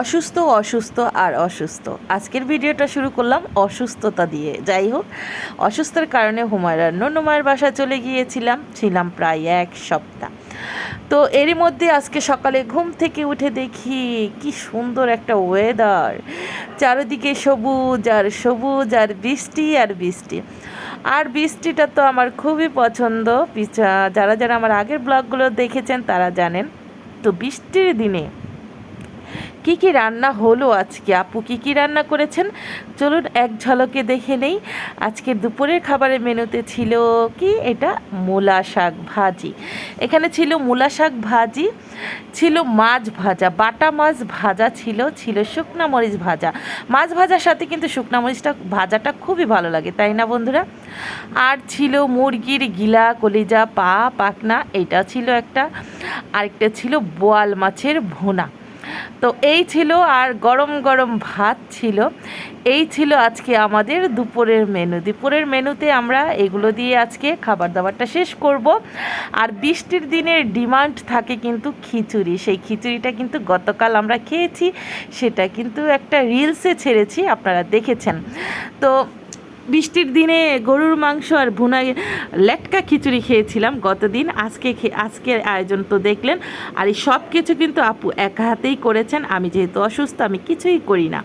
অসুস্থ অসুস্থ আর অসুস্থ। আজকের ভিডিওটা শুরু করলাম অসুস্থতা দিয়ে। যাই হোক, অসুস্থতার কারণে হুমায়রার নন্নুমায়ের বাসায় চলে গিয়েছিলাম, ছিলাম প্রায় এক সপ্তাহ। তো এরই মধ্যে আজকে সকালে ঘুম থেকে উঠে দেখি কি সুন্দর একটা ওয়েদার, চারিদিকে সবুজ আর সবুজ আর বৃষ্টি আর বৃষ্টি। আর বৃষ্টিটা তো আমার খুবই পছন্দ। যারা যারা আমার আগের ব্লগগুলো দেখেছেন তারা জানেন। তো বৃষ্টির দিনে কী কী রান্না হলো আজকে, আপু কী কী রান্না করেছেন চলুন এক ঝলকে দেখে নেই। আজকের দুপুরের খাবারের মেনুতে ছিল কি, এটা মূলা শাক ভাজি। এখানে ছিল মূলা শাক ভাজি, ছিল মাছ ভাজা, বাটা মাছ ভাজা ছিল, ছিল শুকনা মরিচ ভাজা। মাছ ভাজার সাথে কিন্তু শুকনা মরিচটা ভাজাটা খুবই ভালো লাগে, তাই না বন্ধুরা? আর ছিল মুরগির গিলা কলিজা পা পাকনা, এটা ছিল একটা। আরেকটা ছিল বোয়াল মাছের ভুনা। তো এই ছিল, আর গরম গরম ভাত ছিল। এই ছিল আজকে আমাদের দুপুরের মেনু। দুপুরের মেনুতে আমরা এগুলো দিয়ে আজকে খাবার দাবারটা শেষ করব। আর বৃষ্টির দিনের ডিমান্ড থাকে কিন্তু খিচুড়ি। সেই খিচুড়িটা কিন্তু গতকাল আমরা খেয়েছি, সেটা কিন্তু একটা রিলসে ছেড়েছি, আপনারা দেখেছেন। তো বৃষ্টির দিনে গরুর মাংস আর ভুনা লেটকা খিচুড়ি খেয়েছিলাম গতদিন। আজকের আয়োজন তো দেখলেন। আর এই সব কিছু কিন্তু আপু একা হাতেই করেছেন, আমি যেহেতু অসুস্থ আমি কিছুই করি না।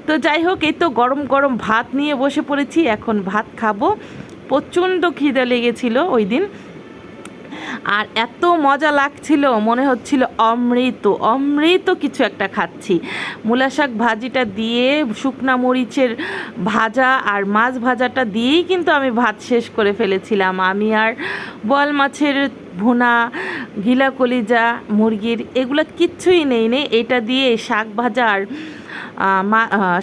তো যাই হোক, এই তো গরম গরম ভাত নিয়ে বসে পড়েছি, এখন ভাত খাবো। প্রচণ্ড খিদে লেগেছিল ওই দিন, আর এত মজা লাগছিল, মনে হচ্ছিল অমৃত অমৃত কিছু একটা খাচ্ছি। মূলা শাক ভাজিটা দিয়ে শুকনা মরিচের ভাজা আর মাছ ভাজাটা দিয়েই কিন্তু আমি ভাত শেষ করে ফেলেছিলাম। আমি আর বোয়াল মাছের ভুনা, গিলা কলিজা মুরগির এগুলো কিচ্ছুই নেই। এটা দিয়ে শাক ভাজা আর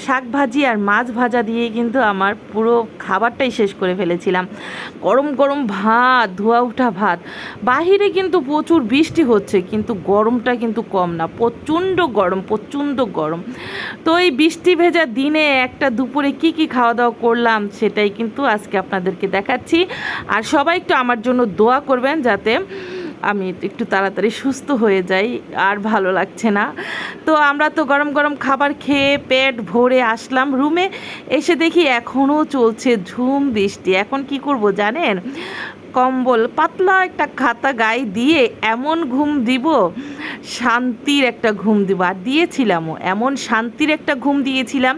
শাক ভাজি আর মাছ ভাজা দিয়ে কিন্তু আমার পুরো খাবারটাই শেষ করে ফেলেছিলাম। গরম গরম ভাত, ধোয়া ওঠা ভাত। বাহিরে কিন্তু প্রচুর বৃষ্টি হচ্ছে, কিন্তু গরমটা কিন্তু কম না, প্রচণ্ড গরম প্রচণ্ড গরম। তো এই বৃষ্টি ভেজা দিনে একটা দুপুরে কি কি খাওয়া দাওয়া করলাম সেটাই কিন্তু আজকে আপনাদেরকে দেখাচ্ছি। আর সবাই একটু আমার জন্য দোয়া করবেন যাতে আমি একটু তাড়াতাড়ি সুস্থ হয়ে যাই, আর ভালো লাগছে না। তো আমরা তো গরম গরম খাবার খেয়ে পেট ভরে আসলাম রুমে, এসে দেখি এখনও চলছে ঝুম বৃষ্টি। এখন কি করব জানেন, কম্বল পাতলা একটা খাতা গায়ে দিয়ে এমন ঘুম দিব, শান্তির একটা ঘুম দিব। আর দিয়েছিলামও, এমন শান্তির একটা ঘুম দিয়েছিলাম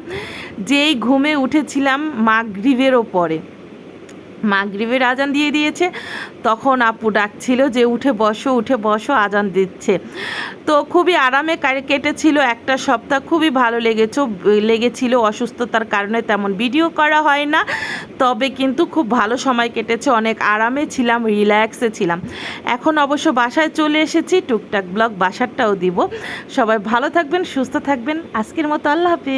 যেই ঘুমে উঠেছিলাম মাগরিবেরও পরে। মাগরিবের আজান দিয়ে দিয়েছে, তখন আপু ডাকছিল যে উঠে বসো আজান দিচ্ছে। তো খুবই আরামে কেটেছিল একটা সপ্তাহ, খুবই ভালো লেগেছিল। অসুস্থতার কারণে তেমন ভিডিও করা হয় না, তবে কিন্তু খুব ভালো সময় কেটেছে, অনেক আরামে ছিলাম, রিল্যাক্সে ছিলাম। এখন অবশ্য বাসায় চলে এসেছি, টুকটাক ব্লগ বাসারটাও দিব। সবাই ভালো থাকবেন, সুস্থ থাকবেন। আজকের মতো আল্লাহ হাফেজ।